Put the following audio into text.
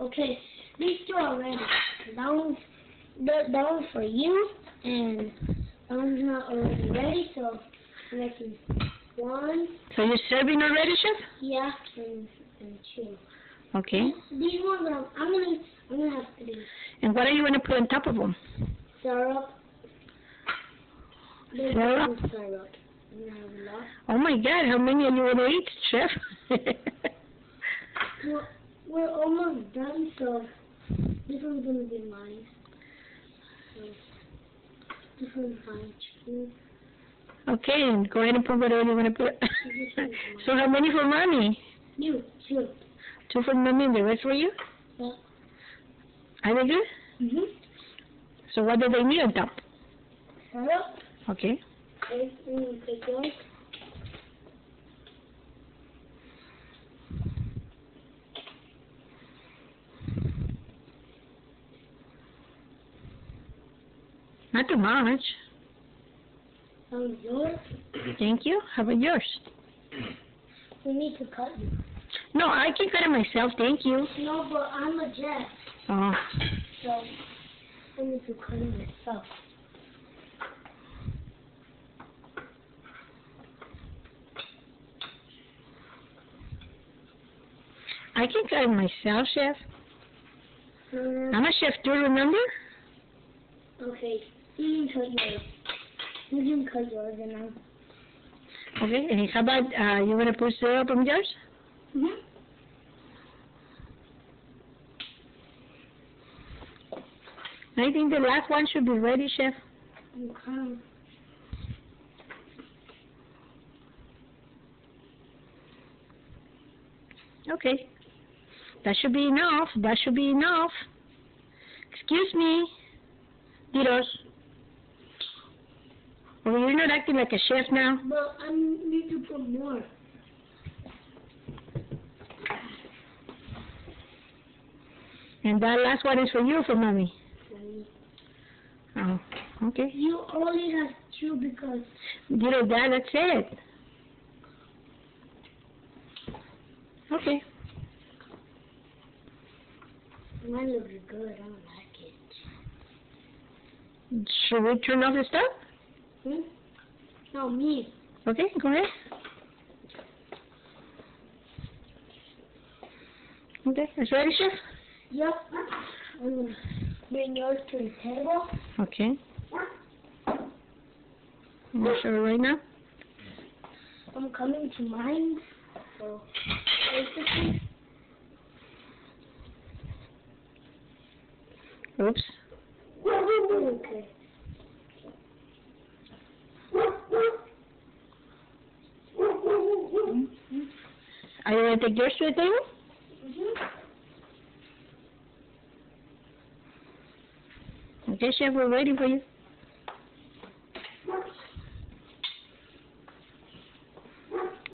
Okay, these two are ready. That one's for you, and that one's not already ready, so I'm making one. So you're serving already, Chef? Yeah, and two. Okay. These ones I'm gonna have three. And what are you gonna put on top of them? Syrup. Syrup? Syrup. I'm gonna have a lot. Oh my God! How many are you gonna eat, Chef? We're almost done, so this one's gonna be mine. So this one's mine. Okay, and go ahead and put whatever you want to put. So how many for Mommy? You, two. Two for Mommy and the rest for you? Yeah. Are they good? Mhm. So what do they need on top? Syrup. Okay. Okay, I'm gonna take yours. Not too much. Yours. Thank you. How about yours? We need to cut you. No, I can cut it myself. Thank you. No, but I'm a Jeff, Oh. so I need to cut it myself. I can cut it myself, Chef. I'm a chef too, remember? Okay, you can cut yours. You can cut yours and I'll... Okay, and how about, you want to put syrup on yours? Mhm. I think the last one should be ready, Chef. Okay. Okay. That should be enough. That should be enough. Excuse me. Diros. Oh, you're not acting like a chef now. But I need to put more. And that last one is for you or for Mommy? Oh, okay. You only have two because... Did that's it. Okay. Mine looks good. I don't like it. Should we turn off the stove? Hmm? No, me. Okay, go ahead. Okay, it's ready, Chef? Yep. I'm going to bring yours to the table. Okay. I'm going to show it right now. I'm coming to mine. So, basically... Oops. Okay. Are you going to take yours to the table? Mm-hmm. Okay, Chef, we're waiting for you.